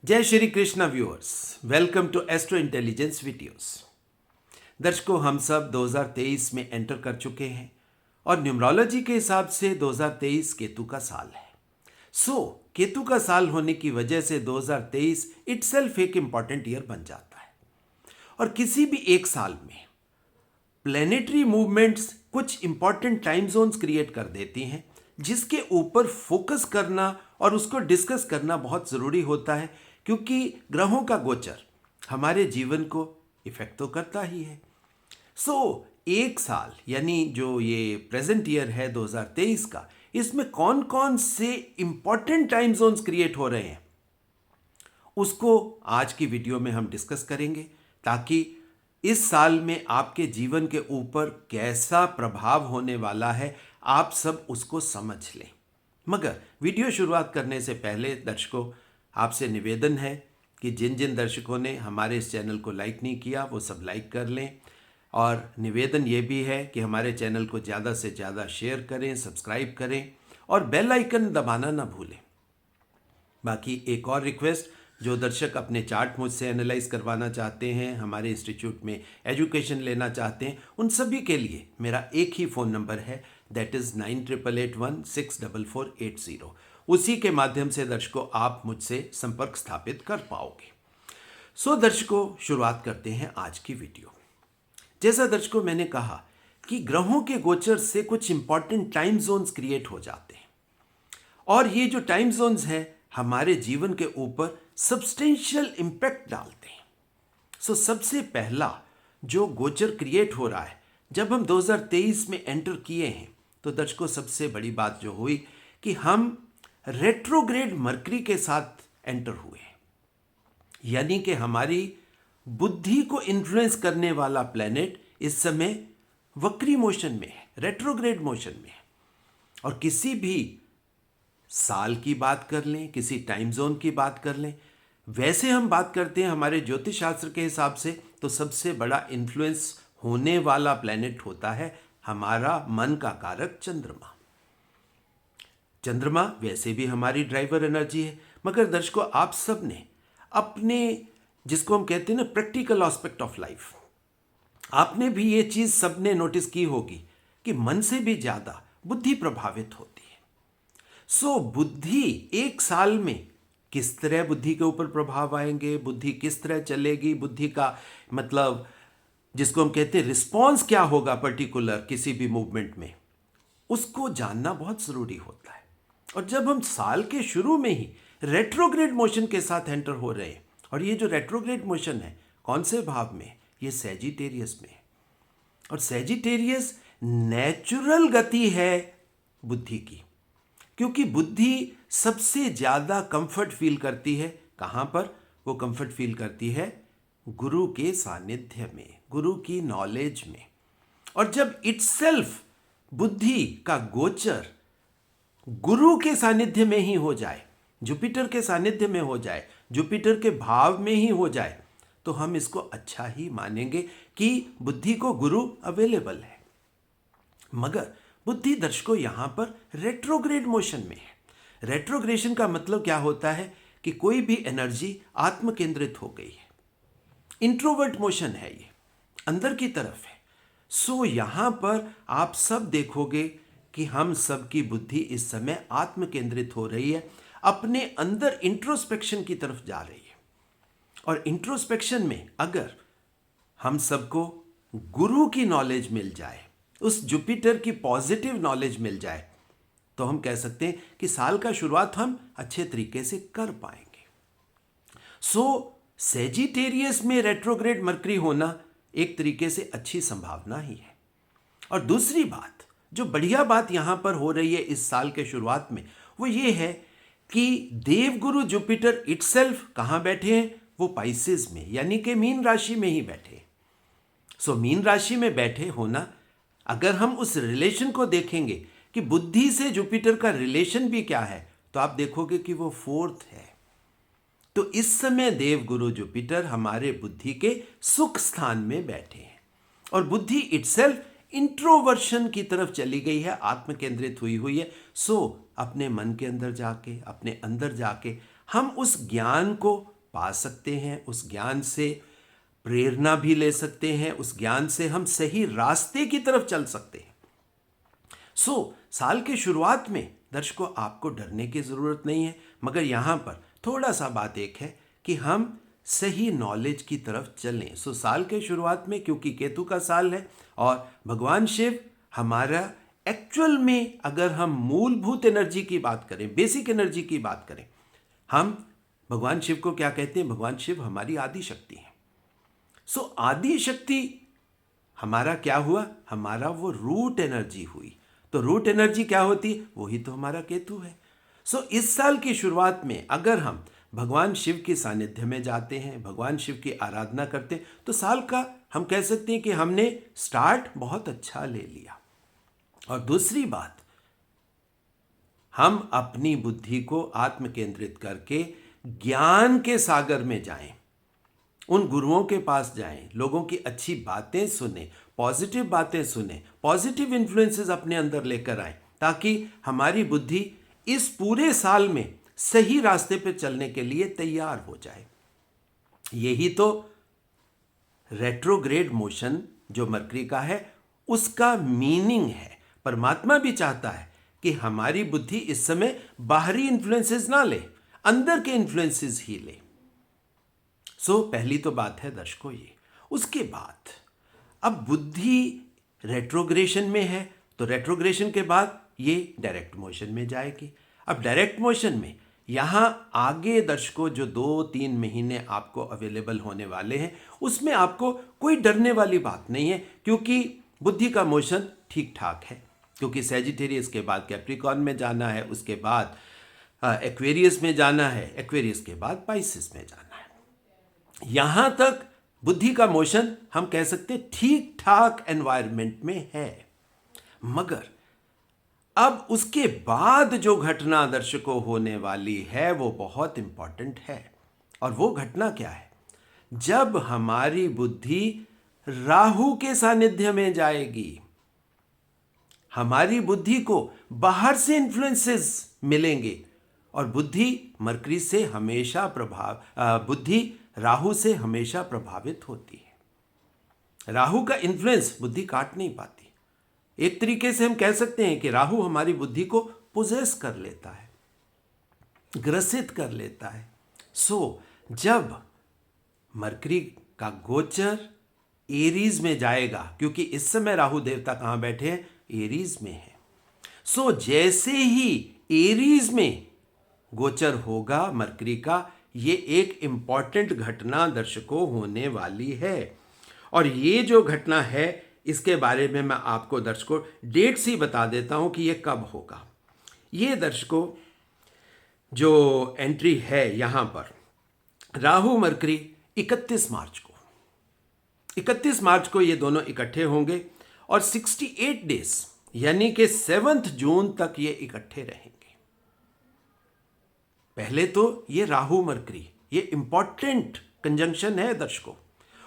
जय Shri Krishna viewers, welcome to astro intelligence videos. दर्शकों, हम सब 2023 में एंटर कर चुके हैं और न्यूमरोलॉजी के हिसाब से 2023 केतु का साल है। केतु का साल होने की वजह से 2023 इटसेल्फ एक इंपॉर्टेंट ईयर बन जाता है। और किसी भी एक साल में प्लेनेटरी मूवमेंट्स कुछ इंपॉर्टेंट टाइम जोन्स क्रिएट कर देती हैं, जिसके ऊपर फोकस करना और उसको डिस्कस करना बहुत ज़रूरी होता है, क्योंकि ग्रहों का गोचर हमारे जीवन को इफेक्ट तो करता ही है। एक साल यानी जो ये प्रेजेंट ईयर है 2023 का, इसमें कौन कौन से इंपॉर्टेंट टाइम जोन्स क्रिएट हो रहे हैं उसको आज की वीडियो में हम डिस्कस करेंगे, ताकि इस साल में आपके जीवन के ऊपर कैसा प्रभाव होने वाला है आप सब उसको समझ लें। मगर वीडियो शुरुआत करने से पहले दर्शकों, आपसे निवेदन है कि जिन जिन दर्शकों ने हमारे इस चैनल को लाइक नहीं किया वो सब लाइक कर लें, और निवेदन ये भी है कि हमारे चैनल को ज़्यादा से ज़्यादा शेयर करें, सब्सक्राइब करें और बेल आइकन दबाना ना भूलें। बाकी एक और रिक्वेस्ट, जो दर्शक अपने चार्ट मुझसे एनालाइज करवाना चाहते हैं, हमारे इंस्टीट्यूट में एजुकेशन लेना चाहते हैं, उन सभी के लिए मेरा एक ही फ़ोन नंबर है, दैट इज़ 9881164480। उसी के माध्यम से दर्शकों आप मुझसे संपर्क स्थापित कर पाओगे। दर्शकों, शुरुआत करते हैं आज की वीडियो। जैसा दर्शकों मैंने कहा कि ग्रहों के गोचर से कुछ इंपॉर्टेंट टाइम जोन्स क्रिएट हो जाते हैं, और ये जो टाइम जोन्स हैं हमारे जीवन के ऊपर सब्सटेंशियल इंपैक्ट डालते हैं। सबसे पहला जो गोचर क्रिएट हो रहा है, जब हम 2023 में एंटर किए हैं, तो दर्शकों सबसे बड़ी बात जो हुई कि हम रेट्रोग्रेड मरकरी के साथ एंटर हुए, यानी कि हमारी बुद्धि को इन्फ्लुएंस करने वाला प्लेनेट इस समय वक्री मोशन में है, रेट्रोग्रेड मोशन में है। और किसी भी साल की बात कर लें, किसी टाइम जोन की बात कर लें, वैसे हम बात करते हैं हमारे ज्योतिष शास्त्र के हिसाब से, तो सबसे बड़ा इन्फ्लुएंस होने वाला प्लेनेट होता है हमारा मन का कारक चंद्रमा। चंद्रमा वैसे भी हमारी ड्राइवर एनर्जी है, मगर दर्शकों आप सब ने अपने, जिसको हम कहते हैं ना, प्रैक्टिकल एस्पेक्ट ऑफ लाइफ, आपने भी ये चीज़ सबने नोटिस की होगी कि मन से भी ज़्यादा बुद्धि प्रभावित होती है। बुद्धि एक साल में किस तरह बुद्धि के ऊपर प्रभाव आएंगे, बुद्धि किस तरह चलेगी, बुद्धि का मतलब जिसको हम कहते हैं रिस्पॉन्स क्या होगा पर्टिकुलर किसी भी मूवमेंट में, उसको जानना बहुत ज़रूरी होता है। और जब हम साल के शुरू में ही रेट्रोग्रेड मोशन के साथ एंटर हो रहे हैं, और ये जो रेट्रोग्रेड मोशन है कौन से भाव में, ये सैजिटेरियस में है। और सैजिटेरियस नेचुरल गति है बुद्धि की, क्योंकि बुद्धि सबसे ज़्यादा कंफर्ट फील करती है कहाँ पर, वो कंफर्ट फील करती है गुरु के सानिध्य में, गुरु की नॉलेज में। और जब इटसेल्फ बुद्धि का गोचर गुरु के सानिध्य में ही हो जाए, जुपिटर के सानिध्य में हो जाए, जुपिटर के भाव में ही हो जाए, तो हम इसको अच्छा ही मानेंगे कि बुद्धि को गुरु अवेलेबल है। मगर बुद्धि दर्शकों यहां पर रेट्रोग्रेड मोशन में है। रेट्रोग्रेशन का मतलब क्या होता है कि कोई भी एनर्जी आत्म केंद्रित हो गई है, इंट्रोवर्ट मोशन है, ये अंदर की तरफ है। यहां पर आप सब देखोगे कि हम सब की बुद्धि इस समय आत्म केंद्रित हो रही है, अपने अंदर इंट्रोस्पेक्शन की तरफ जा रही है। और इंट्रोस्पेक्शन में अगर हम सबको गुरु की नॉलेज मिल जाए, उस जुपिटर की पॉजिटिव नॉलेज मिल जाए, तो हम कह सकते हैं कि साल का शुरुआत हम अच्छे तरीके से कर पाएंगे। सैजिटेरियस में रेट्रोग्रेड मरकरी होना एक तरीके से अच्छी संभावना ही है। और दूसरी बात, जो बढ़िया बात यहां पर हो रही है इस साल के शुरुआत में, वो ये है कि देवगुरु जुपिटर इटसेल्फ कहां बैठे हैं, वो पाइसेस में, यानी कि मीन राशि में ही बैठे। मीन राशि में बैठे होना, अगर हम उस रिलेशन को देखेंगे कि बुद्धि से जुपिटर का रिलेशन भी क्या है, तो आप देखोगे कि वो 4th है। तो इस समय देवगुरु जुपिटर हमारे बुद्धि के सुख स्थान में बैठे हैं, और बुद्धि इटसेल्फ इंट्रोवर्शन की तरफ चली गई है, आत्म केंद्रित हुई है। अपने मन के अंदर जाके, अपने अंदर जाके हम उस ज्ञान को पा सकते हैं, उस ज्ञान से प्रेरणा भी ले सकते हैं, उस ज्ञान से हम सही रास्ते की तरफ चल सकते हैं। साल के शुरुआत में दर्शकों आपको डरने की ज़रूरत नहीं है, मगर यहाँ पर थोड़ा सा बात एक है कि हम सही नॉलेज की तरफ चलें। साल के शुरुआत में, क्योंकि केतु का साल है और भगवान शिव हमारा एक्चुअल में, अगर हम मूलभूत एनर्जी की बात करें, बेसिक एनर्जी की बात करें, हम भगवान शिव को क्या कहते हैं? भगवान शिव हमारी आदि शक्ति है। आदि शक्ति हमारा क्या हुआ? हमारा वो रूट एनर्जी हुई। तो रूट एनर्जी क्या होती? वही तो हमारा केतु है। इस साल की शुरुआत में अगर हम भगवान शिव के सानिध्य में जाते हैं, भगवान शिव की आराधना करते हैं, तो साल का हम कह सकते हैं कि हमने स्टार्ट बहुत अच्छा ले लिया। और दूसरी बात, हम अपनी बुद्धि को आत्म केंद्रित करके ज्ञान के सागर में जाएं, उन गुरुओं के पास जाएं, लोगों की अच्छी बातें सुने, पॉजिटिव बातें सुने, पॉजिटिव इन्फ्लुएंसेस अपने अंदर लेकर आएं, ताकि हमारी बुद्धि इस पूरे साल में सही रास्ते पर चलने के लिए तैयार हो जाए। यही तो रेट्रोग्रेड मोशन जो मरकरी का है उसका मीनिंग है। परमात्मा भी चाहता है कि हमारी बुद्धि इस समय बाहरी इन्फ्लुएंसेस ना ले, अंदर के इन्फ्लुएंसेस ही ले। पहली तो बात है दर्शकों ये। उसके बाद अब बुद्धि रेट्रोग्रेशन में है, तो रेट्रोग्रेशन के बाद ये डायरेक्ट मोशन में जाएगी। अब डायरेक्ट मोशन में यहाँ आगे दर्शकों जो 2-3 महीने आपको अवेलेबल होने वाले हैं, उसमें आपको कोई डरने वाली बात नहीं है, क्योंकि बुद्धि का मोशन ठीक ठाक है। क्योंकि सैजिटेरियस के बाद कैप्रिकॉर्न में जाना है, उसके बाद एक्वेरियस में जाना है, एक्वेरियस के बाद पाइसेस में जाना है। यहां तक बुद्धि का मोशन हम कह सकते ठीक ठाक एनवायरनमेंट में है। मगर अब उसके बाद जो घटना दर्शकों होने वाली है वो बहुत इंपॉर्टेंट है। और वो घटना क्या है? जब हमारी बुद्धि राहु के सानिध्य में जाएगी, हमारी बुद्धि को बाहर से इन्फ्लुएंसेस मिलेंगे और बुद्धि मरकरी से हमेशा बुद्धि राहु से हमेशा प्रभावित होती है। राहु का इन्फ्लुएंस बुद्धि काट नहीं पाती। एक तरीके से हम कह सकते हैं कि राहु हमारी बुद्धि को पोजेस कर लेता है, ग्रसित कर लेता है। जब मरकरी का गोचर एरीज में जाएगा, क्योंकि इस समय राहु देवता कहां बैठे हैं? एरीज में है। जैसे ही एरीज में गोचर होगा मरकरी का, ये एक इंपॉर्टेंट घटना दर्शकों होने वाली है। और ये जो घटना है इसके बारे में मैं आपको दर्शकों डेट्स ही बता देता हूं कि ये कब होगा। ये दर्शकों जो एंट्री है यहां पर, राहु मरकरी 31 मार्च को ये दोनों इकट्ठे होंगे और 68 डेज यानी कि 7 जून तक ये इकट्ठे रहेंगे। पहले तो ये राहु मरकरी, ये इंपॉर्टेंट कंजंक्शन है दर्शकों।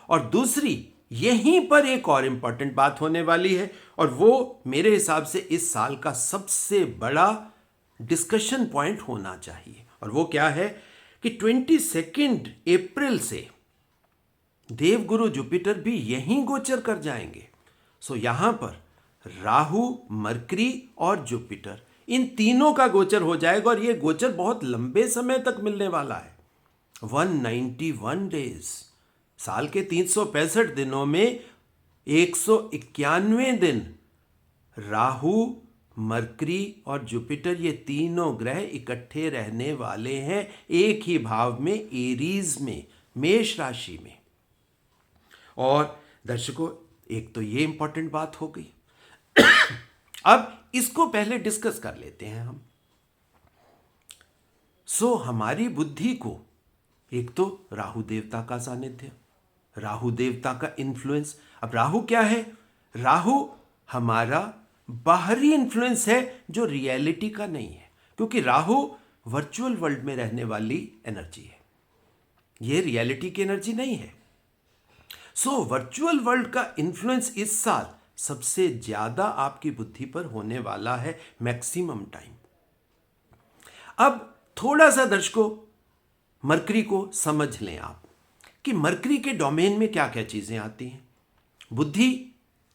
और दूसरी यहीं पर एक और इंपॉर्टेंट बात होने वाली है, और वो मेरे हिसाब से इस साल का सबसे बड़ा डिस्कशन पॉइंट होना चाहिए। और वो क्या है कि 22 अप्रैल से देवगुरु जुपिटर भी यहीं गोचर कर जाएंगे। यहां पर राहु, मरकरी और जुपिटर, इन तीनों का गोचर हो जाएगा। और यह गोचर बहुत लंबे समय तक मिलने वाला है, 191 डेज। साल के 365 दिनों में 191 दिन राहु, मरकरी और जुपिटर, ये तीनों ग्रह इकट्ठे रहने वाले हैं एक ही भाव में, एरीज में, मेष राशि में। और दर्शकों एक तो ये इंपॉर्टेंट बात हो गई। अब इसको पहले डिस्कस कर लेते हैं हम। हमारी बुद्धि को एक तो राहु देवता का सानिध्य, राहु देवता का इन्फ्लुएंस। अब राहु क्या है? राहु हमारा बाहरी इन्फ्लुएंस है जो रियलिटी का नहीं है, क्योंकि राहु वर्चुअल वर्ल्ड में रहने वाली एनर्जी है, यह रियलिटी की एनर्जी नहीं है। वर्चुअल वर्ल्ड का इन्फ्लुएंस इस साल सबसे ज्यादा आपकी बुद्धि पर होने वाला है, मैक्सिमम टाइम। अब थोड़ा सा दर्शकों मरकरी को समझ लें आप कि मरकरी के डोमेन में क्या क्या चीज़ें आती हैं। बुद्धि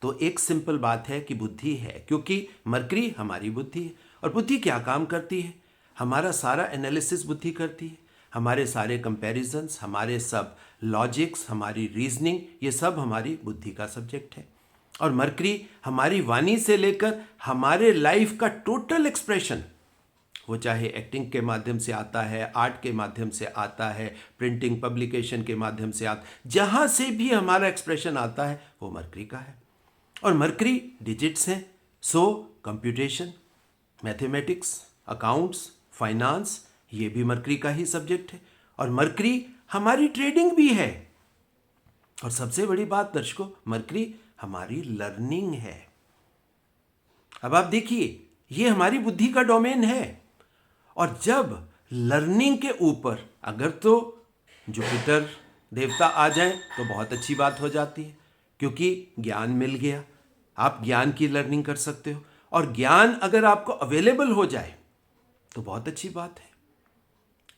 तो एक सिंपल बात है कि बुद्धि है, क्योंकि मरकरी हमारी बुद्धि है। और बुद्धि क्या काम करती है? हमारा सारा एनालिसिस बुद्धि करती है, हमारे सारे कंपैरिजंस, हमारे सब लॉजिक्स, हमारी रीजनिंग, ये सब हमारी बुद्धि का सब्जेक्ट है। और मरकरी हमारी वाणी से लेकर हमारे लाइफ का टोटल एक्सप्रेशन, वो चाहे एक्टिंग के माध्यम से आता है, आर्ट के माध्यम से आता है, प्रिंटिंग पब्लिकेशन के माध्यम से आता, जहाँ से भी हमारा एक्सप्रेशन आता है वो मरकरी का है। और मरकरी डिजिट्स हैं, सो कंप्यूटेशन, मैथमेटिक्स, अकाउंट्स, फाइनेंस, ये भी मरकरी का ही सब्जेक्ट है। और मरकरी हमारी ट्रेडिंग भी है। और सबसे बड़ी बात दर्शकों, मरकरी हमारी लर्निंग है। अब आप देखिए, ये हमारी बुद्धि का डोमेन है। और जब लर्निंग के ऊपर अगर तो जुपिटर देवता आ जाए तो बहुत अच्छी बात हो जाती है, क्योंकि ज्ञान मिल गया, आप ज्ञान की लर्निंग कर सकते हो। और ज्ञान अगर आपको अवेलेबल हो जाए तो बहुत अच्छी बात है।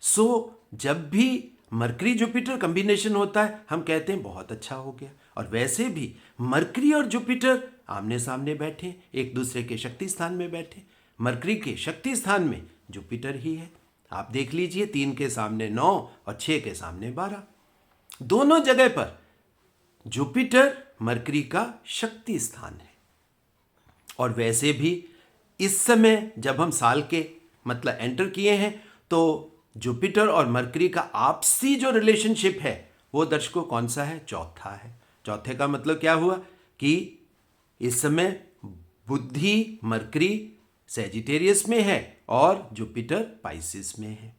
सो जब भी मरकरी जुपिटर कॉम्बिनेशन होता है हम कहते हैं बहुत अच्छा हो गया। और वैसे भी मरकरी और जुपिटर आमने सामने बैठे, एक दूसरे के शक्ति स्थान में बैठे। मरकरी के शक्ति स्थान में जुपिटर ही है। आप देख लीजिए, 3 के सामने 9 और 6 के सामने 12, दोनों जगह पर जुपिटर मरकरी का शक्ति स्थान है। और वैसे भी इस समय जब हम साल के मतलब एंटर किए हैं तो जुपिटर और मरकरी का आपसी जो रिलेशनशिप है वो दर्शकों कौन सा है? चौथा है। चौथे का मतलब क्या हुआ कि इस समय बुद्धि मरकरी सैजिटेरियस में है और जुपिटर पाइसिस में है।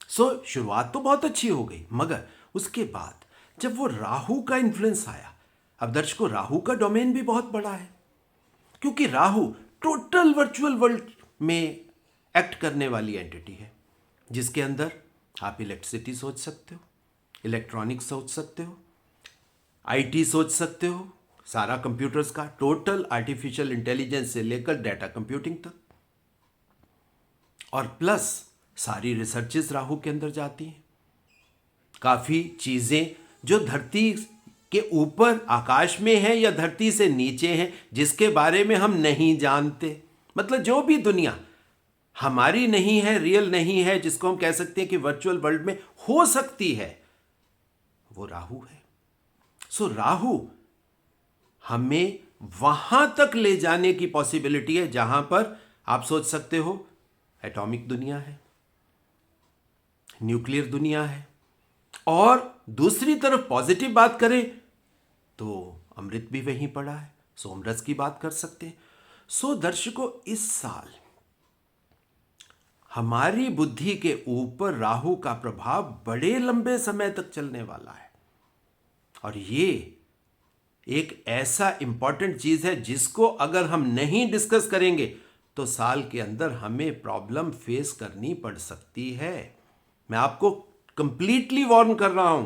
सो शुरुआत तो बहुत अच्छी हो गई, मगर उसके बाद जब वो राहु का इन्फ्लुएंस आया, अब दर्शकों राहु का डोमेन भी बहुत बड़ा है, क्योंकि राहु टोटल वर्चुअल वर्ल्ड में एक्ट करने वाली एंटिटी है, जिसके अंदर आप इलेक्ट्रिसिटी सोच सकते हो, इलेक्ट्रॉनिक्स सोच सकते हो, आईटी सोच सकते हो, सारा कंप्यूटर्स का टोटल आर्टिफिशियल इंटेलिजेंस से लेकर डाटा कंप्यूटिंग तक। और प्लस सारी रिसर्चेस राहु के अंदर जाती हैं। काफ़ी चीज़ें जो धरती के ऊपर आकाश में है या धरती से नीचे हैं, जिसके बारे में हम नहीं जानते, मतलब जो भी दुनिया हमारी नहीं है, रियल नहीं है, जिसको हम कह सकते हैं कि वर्चुअल वर्ल्ड में हो सकती है, वो राहु है। सो राहु हमें वहां तक ले जाने की पॉसिबिलिटी है जहां पर आप सोच सकते हो एटॉमिक दुनिया है, न्यूक्लियर दुनिया है। और दूसरी तरफ पॉजिटिव बात करें तो अमृत भी वहीं पड़ा है, सोमरस की बात कर सकते हैं। सो दर्शकों, इस साल हमारी बुद्धि के ऊपर राहु का प्रभाव बड़े लंबे समय तक चलने वाला है। और ये एक ऐसा इंपॉर्टेंट चीज है जिसको अगर हम नहीं डिस्कस करेंगे तो साल के अंदर हमें प्रॉब्लम फेस करनी पड़ सकती है। मैं आपको कंप्लीटली वार्न कर रहा हूं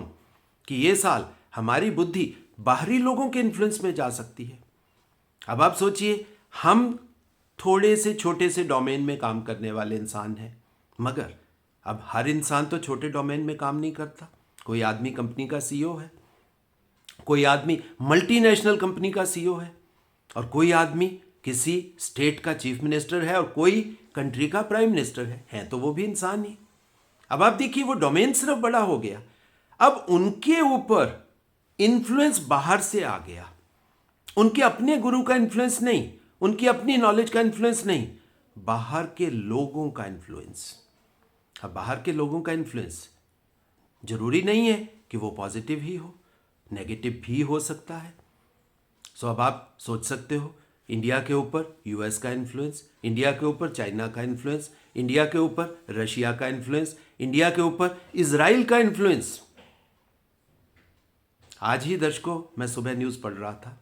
कि ये साल हमारी बुद्धि बाहरी लोगों के इन्फ्लुएंस में जा सकती है। अब आप सोचिए, हम थोड़े से छोटे से डोमेन में काम करने वाले इंसान हैं, मगर अब हर इंसान तो छोटे डोमेन में काम नहीं करता। कोई आदमी कंपनी का सीईओ है, कोई आदमी मल्टीनेशनल कंपनी का सीईओ है, और कोई आदमी किसी स्टेट का चीफ मिनिस्टर है, और कोई कंट्री का प्राइम मिनिस्टर है तो वो भी इंसान ही। अब आप देखिए, वो डोमेन सिर्फ बड़ा हो गया, अब उनके ऊपर इन्फ्लुएंस बाहर से आ गया। उनके अपने गुरु का इन्फ्लुएंस नहीं, उनकी अपनी नॉलेज का इन्फ्लुएंस नहीं, बाहर के लोगों का इन्फ्लुएंस। अब बाहर के लोगों का इन्फ्लुएंस जरूरी नहीं है कि वो पॉजिटिव ही हो, नेगेटिव भी हो सकता है। सो अब आप सोच सकते हो, इंडिया के ऊपर यूएस का इन्फ्लुएंस, इंडिया के ऊपर चाइना का इन्फ्लुएंस, इंडिया के ऊपर रशिया का इन्फ्लुएंस, इंडिया के ऊपर इजराइल का इन्फ्लुएंस। आज ही दर्शकों मैं सुबह न्यूज़ पढ़ रहा था,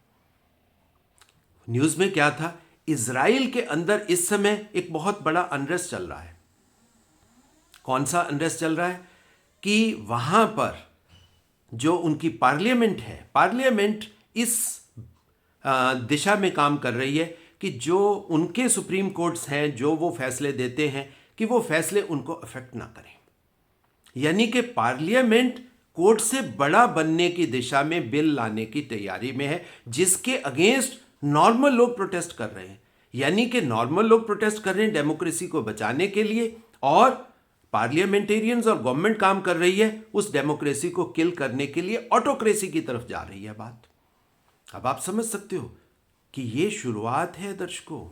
न्यूज़ में क्या था, इजराइल के अंदर इस समय एक बहुत बड़ा अनरेस्ट चल रहा है। कौन सा अनरेस्ट चल रहा है? कि वहां पर जो उनकी पार्लियामेंट है, पार्लियामेंट इस दिशा में काम कर रही है कि जो उनके सुप्रीम कोर्ट्स हैं, जो वो फैसले देते हैं, कि वो फैसले उनको अफेक्ट ना करें। यानी कि पार्लियामेंट कोर्ट से बड़ा बनने की दिशा में बिल लाने की तैयारी में है, जिसके अगेंस्ट नॉर्मल लोग प्रोटेस्ट कर रहे हैं। यानी कि नॉर्मल लोग प्रोटेस्ट कर रहे हैं डेमोक्रेसी को बचाने के लिए, और पार्लियामेंटेरियंस और गवर्नमेंट काम कर रही है उस डेमोक्रेसी को किल करने के लिए, ऑटोक्रेसी की तरफ जा रही है बात। अब आप समझ सकते हो कि यह शुरुआत है दर्शकों।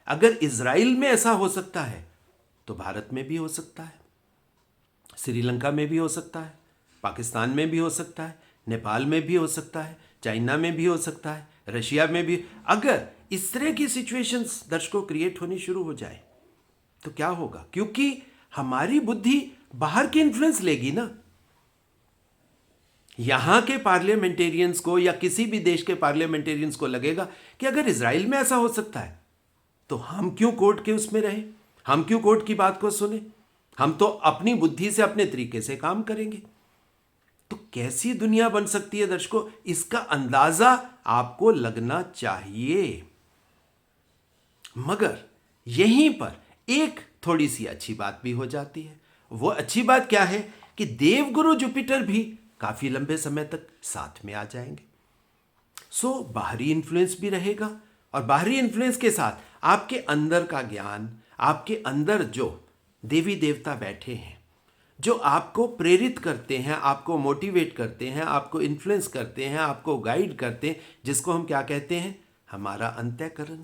अगर इजराइल में ऐसा हो सकता है तो भारत में भी हो सकता है, श्रीलंका में भी हो सकता है, पाकिस्तान में भी हो सकता है, नेपाल में भी हो सकता है, चाइना में भी हो सकता है, रशिया में भी। अगर इस तरह की सिचुएशंस दर्शकों क्रिएट होनी शुरू हो जाए तो क्या होगा? क्योंकि हमारी बुद्धि बाहर की इन्फ्लुएंस लेगी ना। यहां के पार्लियामेंटेरियंस को या किसी भी देश के पार्लियामेंटेरियंस को लगेगा कि अगर इजराइल में ऐसा हो सकता है तो हम क्यों कोर्ट के उसमें रहे, हम क्यों कोर्ट की बात को सुने, हम तो अपनी बुद्धि से अपने तरीके से काम करेंगे। तो कैसी दुनिया बन सकती है दर्शकों, इसका अंदाजा आपको लगना चाहिए। मगर यहीं पर एक थोड़ी सी अच्छी बात भी हो जाती है। वो अच्छी बात क्या है कि देवगुरु जुपिटर भी काफी लंबे समय तक साथ में आ जाएंगे। सो बाहरी इन्फ्लुएंस भी रहेगा, और बाहरी इन्फ्लुएंस के साथ आपके अंदर का ज्ञान, आपके अंदर जो देवी देवता बैठे हैं, जो आपको प्रेरित करते हैं, आपको मोटिवेट करते हैं, आपको इन्फ्लुएंस करते हैं, आपको गाइड करते हैं, जिसको हम क्या कहते हैं? हमारा अंतःकरण।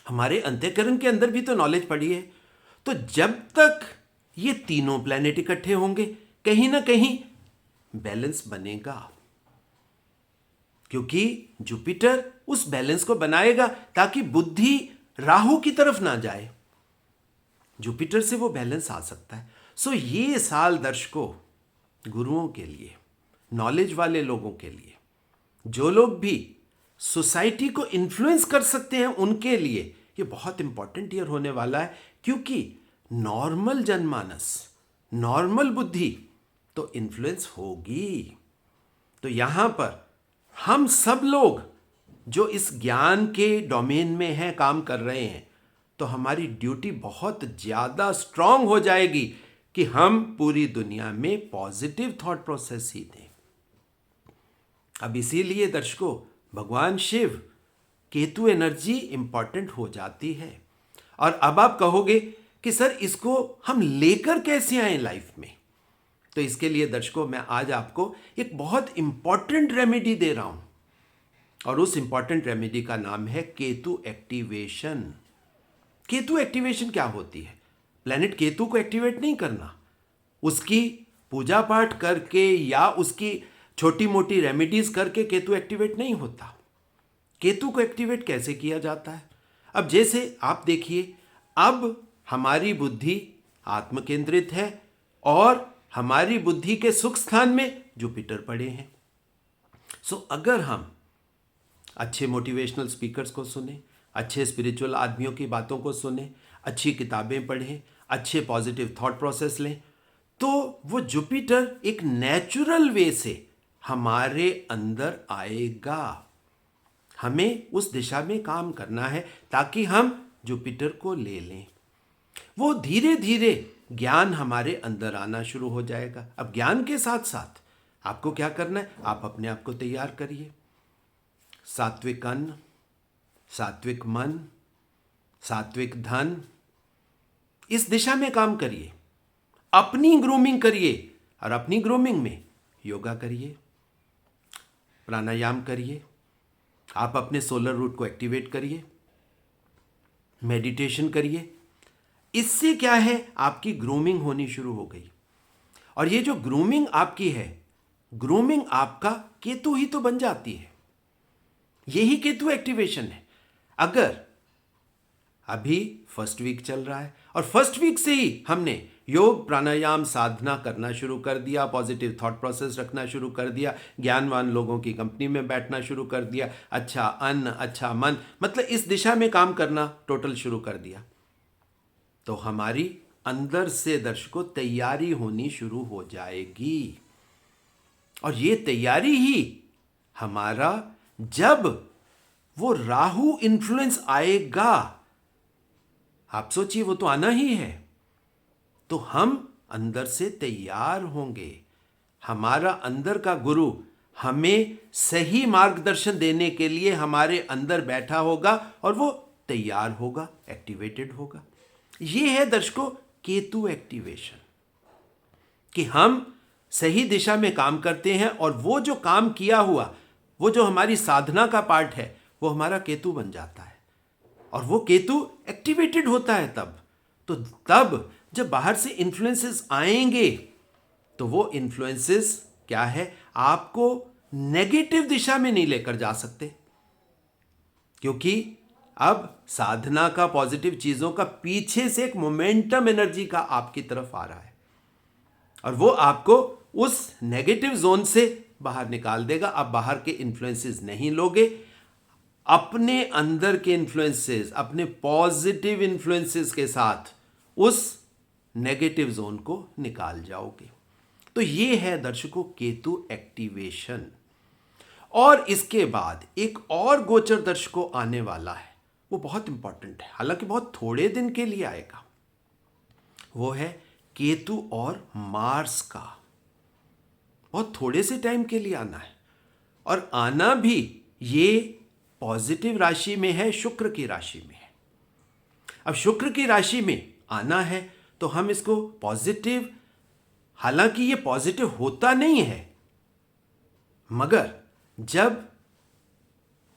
हमारे अंतःकरण के अंदर भी तो नॉलेज पड़ी है। तो जब तक ये तीनों प्लैनेट इकट्ठे होंगे, कहीं ना कहीं बैलेंस बनेगा, क्योंकि जुपिटर उस बैलेंस को बनाएगा ताकि बुद्धि राहु की तरफ ना जाए। जुपिटर से वो बैलेंस आ सकता है। सो ये साल दर्शकों गुरुओं के लिए, नॉलेज वाले लोगों के लिए, जो लोग भी सोसाइटी को इन्फ्लुएंस कर सकते हैं, उनके लिए ये बहुत इंपॉर्टेंट ईयर होने वाला है। क्योंकि नॉर्मल जनमानस, नॉर्मल बुद्धि तो इन्फ्लुएंस होगी। तो यहां पर हम सब लोग जो इस ज्ञान के डोमेन में हैं, काम कर रहे हैं, तो हमारी ड्यूटी बहुत ज्यादा स्ट्रांग हो जाएगी कि हम पूरी दुनिया में पॉजिटिव थॉट प्रोसेस ही दें। अब इसीलिए दर्शकों भगवान शिव केतु एनर्जी इंपॉर्टेंट हो जाती है। और अब आप कहोगे कि सर इसको हम लेकर कैसे आए लाइफ में? तो इसके लिए दर्शकों मैं आज आपको एक बहुत इंपॉर्टेंट रेमेडी दे रहा हूं, और उस इंपॉर्टेंट रेमेडी का नाम है केतु एक्टिवेशन। केतु एक्टिवेशन क्या होती है? प्लैनेट केतु को एक्टिवेट नहीं करना, उसकी पूजा पाठ करके या उसकी छोटी मोटी रेमेडीज करके केतु एक्टिवेट नहीं होता। केतु को एक्टिवेट कैसे किया जाता है? अब जैसे आप देखिए, अब हमारी बुद्धि आत्म केंद्रित है और हमारी बुद्धि के सुख स्थान में जुपिटर पड़े हैं। सो अगर हम अच्छे मोटिवेशनल स्पीकर्स को सुने, अच्छे स्पिरिचुअल आदमियों की बातों को सुने, अच्छी किताबें पढ़ें, अच्छे पॉजिटिव थॉट प्रोसेस लें, तो वो जुपिटर एक नेचुरल वे से हमारे अंदर आएगा। हमें उस दिशा में काम करना है ताकि हम जुपिटर को ले लें। वो धीरे धीरे ज्ञान हमारे अंदर आना शुरू हो जाएगा। अब ज्ञान के साथ साथ आपको क्या करना है? आप अपने आप को तैयार करिए। सात्विक अन्न, सात्विक मन, सात्विक धन, इस दिशा में काम करिए। अपनी ग्रूमिंग करिए, और अपनी ग्रूमिंग में योगा करिए, प्राणायाम करिए, आप अपने सोलर रूट को एक्टिवेट करिए, मेडिटेशन करिए। इससे क्या है? आपकी ग्रूमिंग होनी शुरू हो गई। और ये जो ग्रूमिंग आपकी है, ग्रूमिंग आपका केतु ही तो बन जाती है। यही केतु एक्टिवेशन है। अगर अभी फर्स्ट वीक चल रहा है और फर्स्ट वीक से ही हमने योग प्राणायाम साधना करना शुरू कर दिया, पॉजिटिव थॉट प्रोसेस रखना शुरू कर दिया, ज्ञानवान लोगों की कंपनी में बैठना शुरू कर दिया, अच्छा अन्न, अच्छा मन, मतलब इस दिशा में काम करना टोटल शुरू कर दिया, तो हमारी अंदर से दर्शकों तैयारी होनी शुरू हो जाएगी। और ये तैयारी ही हमारा, जब वो राहु इन्फ्लुएंस आएगा, आप सोचिए वो तो आना ही है, तो हम अंदर से तैयार होंगे। हमारा अंदर का गुरु हमें सही मार्गदर्शन देने के लिए हमारे अंदर बैठा होगा और वो तैयार होगा, एक्टिवेटेड होगा। ये है दर्शकों केतु एक्टिवेशन, कि हम सही दिशा में काम करते हैं और वो जो काम किया हुआ, वो जो हमारी साधना का पार्ट है, वो हमारा केतु बन जाता है और वो केतु एक्टिवेटेड होता है तब जब बाहर से इन्फ्लुएंसेस आएंगे तो वो इन्फ्लुएंसेस क्या है, आपको नेगेटिव दिशा में नहीं लेकर जा सकते, क्योंकि अब साधना का, पॉजिटिव चीजों का पीछे से एक मोमेंटम एनर्जी का आपकी तरफ आ रहा है और वो आपको उस नेगेटिव जोन से बाहर निकाल देगा। अब बाहर के इन्फ्लुएंसेस नहीं लोगे, अपने अंदर के इन्फ्लुएंसेस, अपने पॉजिटिव इन्फ्लुएंसेस के साथ उस नेगेटिव जोन को निकाल जाओगे। तो ये है दर्शकों केतु एक्टिवेशन। और इसके बाद एक और गोचर दर्शकों आने वाला है, वो बहुत इंपॉर्टेंट है, हालांकि बहुत थोड़े दिन के लिए आएगा। वो है केतु और मार्स का। बहुत थोड़े से टाइम के लिए आना है और आना भी ये पॉजिटिव राशि में है, शुक्र की राशि में है। अब शुक्र की राशि में आना है तो हम इसको पॉजिटिव, हालांकि ये पॉजिटिव होता नहीं है, मगर जब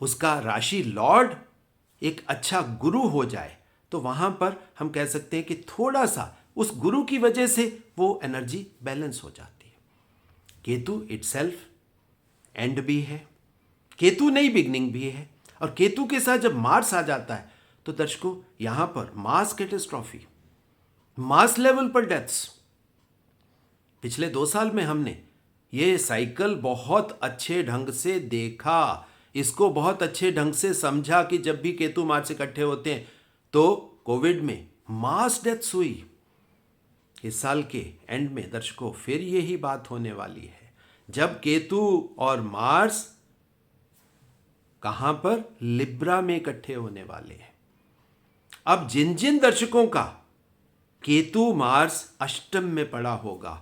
उसका राशि लॉर्ड एक अच्छा गुरु हो जाए तो वहां पर हम कह सकते हैं कि थोड़ा सा उस गुरु की वजह से वो एनर्जी बैलेंस हो जाती है। केतु इटसेल्फ एंड भी है, केतु नई बिगनिंग भी है, और केतु के साथ जब मार्स आ जाता है तो दर्शकों यहां पर मास कैटेस्ट्रॉफी, मास लेवल पर डेथ्स। पिछले 2 साल में हमने ये साइकिल बहुत अच्छे ढंग से देखा, इसको बहुत अच्छे ढंग से समझा कि जब भी केतु मार्स इकट्ठे होते हैं तो कोविड में मास डेथ्स हुई। इस साल के एंड में दर्शकों फिर यही बात होने वाली है, जब केतु और मार्स कहां पर, लिब्रा में इकट्ठे होने वाले हैं। अब जिन जिन दर्शकों का केतु मार्स अष्टम में पड़ा होगा,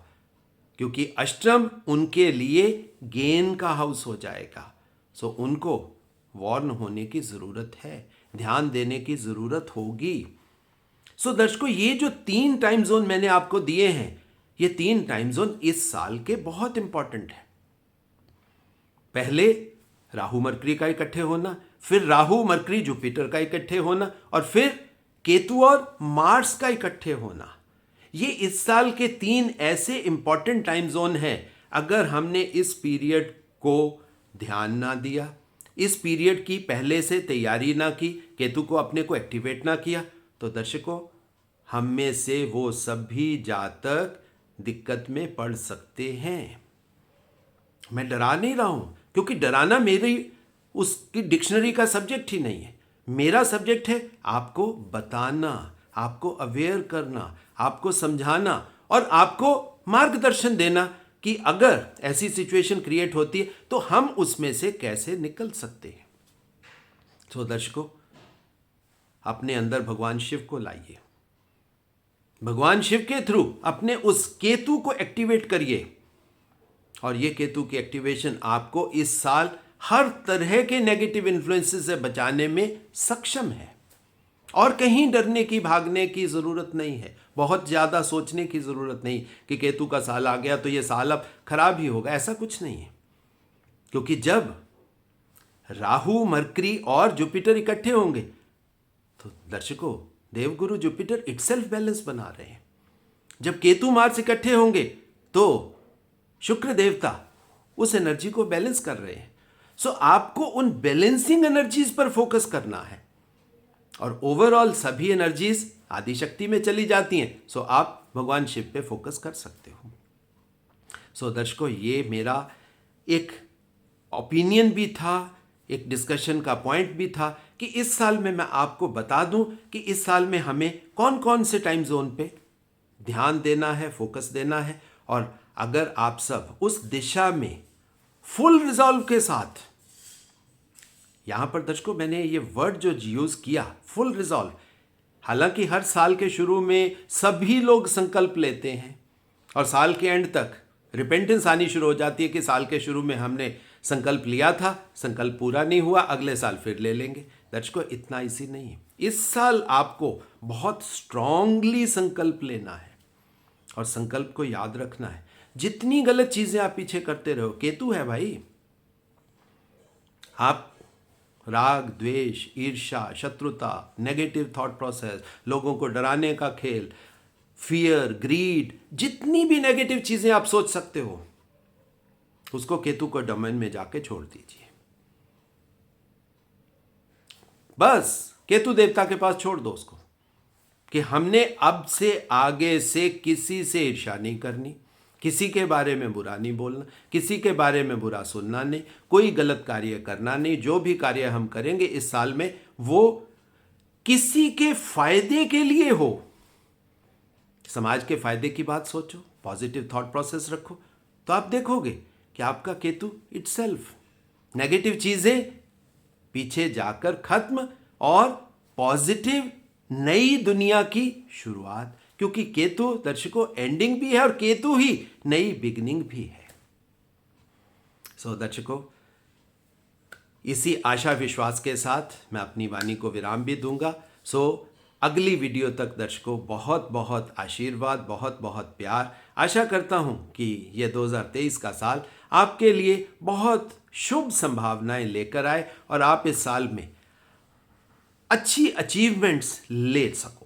क्योंकि अष्टम उनके लिए गेन का हाउस हो जाएगा, सो उनको वार्न होने की जरूरत है, ध्यान देने की जरूरत होगी। सो दर्शकों ये जो 3 टाइम जोन मैंने आपको दिए हैं, ये 3 टाइम जोन इस साल के बहुत इंपॉर्टेंट है। पहले राहु मरकरी का इकट्ठे होना, फिर राहु मरकरी जुपिटर का इकट्ठे होना, और फिर केतु और मार्स का इकट्ठे होना। ये इस साल के 3 ऐसे इंपॉर्टेंट टाइम जोन हैं। अगर हमने इस पीरियड को ध्यान ना दिया, इस पीरियड की पहले से तैयारी ना की, केतु को अपने को एक्टिवेट ना किया, तो दर्शकों हम में से वो सभी जातक दिक्कत में पड़ सकते हैं। मैं डरा नहीं रहा हूं, क्योंकि डराना मेरी उसकी डिक्शनरी का सब्जेक्ट ही नहीं है। मेरा सब्जेक्ट है आपको बताना, आपको अवेयर करना, आपको समझाना और आपको मार्गदर्शन देना कि अगर ऐसी सिचुएशन क्रिएट होती है तो हम उसमें से कैसे निकल सकते हैं। तो दर्शकों अपने अंदर भगवान शिव को लाइए, भगवान शिव के थ्रू अपने उस केतु को एक्टिवेट करिए, और ये केतु की एक्टिवेशन आपको इस साल हर तरह के नेगेटिव इन्फ्लुएंसेस से बचाने में सक्षम है। और कहीं डरने की, भागने की जरूरत नहीं है, बहुत ज्यादा सोचने की जरूरत नहीं कि केतु का साल आ गया तो ये साल अब खराब ही होगा, ऐसा कुछ नहीं है। क्योंकि जब राहु मरकरी और जुपिटर इकट्ठे होंगे तो दर्शकों देवगुरु जुपिटर इटसेल्फ बैलेंस बना रहे हैं। जब केतु मार्स इकट्ठे होंगे तो शुक्र देवता उस एनर्जी को बैलेंस कर रहे हैं। सो आपको उन बैलेंसिंग एनर्जीज पर फोकस करना है, और ओवरऑल सभी एनर्जीज आदिशक्ति में चली जाती हैं। सो आप भगवान शिव पे फोकस कर सकते हो। सो दर्शकों ये मेरा एक ओपिनियन भी था, एक डिस्कशन का पॉइंट भी था कि इस साल में मैं आपको बता दूं कि इस साल में हमें कौन कौन से टाइम जोन पे ध्यान देना है, फोकस देना है। और अगर आप सब उस दिशा में फुल रिजॉल्व के साथ, यहां पर दर्शकों मैंने ये वर्ड जो यूज किया फुल रिजॉल्व, हालांकि हर साल के शुरू में सभी लोग संकल्प लेते हैं, और साल के एंड तक रिपेंटेंस आनी शुरू हो जाती है कि साल के शुरू में हमने संकल्प लिया था, संकल्प पूरा नहीं हुआ, अगले साल फिर ले लेंगे। दर्शकों, इतना इसी नहीं है। इस साल आपको बहुत स्ट्रांगली संकल्प लेना है और संकल्प को याद रखना है। जितनी गलत चीजें आप पीछे करते रहो, केतु है भाई। आप राग, द्वेष, ईर्ष्या, शत्रुता, नेगेटिव थॉट प्रोसेस, लोगों को डराने का खेल, फियर, ग्रीड, जितनी भी नेगेटिव चीजें आप सोच सकते हो, उसको केतु को डोमेन में जाके छोड़ दीजिए। बस केतु देवता के पास छोड़ दो उसको, कि हमने अब से आगे से किसी से ईर्ष्या नहीं करनी, किसी के बारे में बुरा नहीं बोलना, किसी के बारे में बुरा सुनना नहीं, कोई गलत कार्य करना नहीं। जो भी कार्य हम करेंगे इस साल में वो किसी के फायदे के लिए हो। समाज के फायदे की बात सोचो, पॉजिटिव थॉट प्रोसेस रखो, तो आप देखोगे कि आपका केतु इटसेल्फ नेगेटिव चीजें पीछे जाकर खत्म और पॉजिटिव नई दुनिया की शुरुआत। क्योंकि केतु दर्शकों एंडिंग भी है और केतु ही नई बिगनिंग भी है। सो दर्शकों, इसी आशा विश्वास के साथ मैं अपनी वाणी को विराम भी दूंगा। सो अगली वीडियो तक दर्शकों बहुत बहुत आशीर्वाद, बहुत बहुत प्यार। आशा करता हूं कि ये 2023 का साल आपके लिए बहुत शुभ संभावनाएं लेकर आए और आप इस साल में अच्छी अचीवमेंट्स ले सको।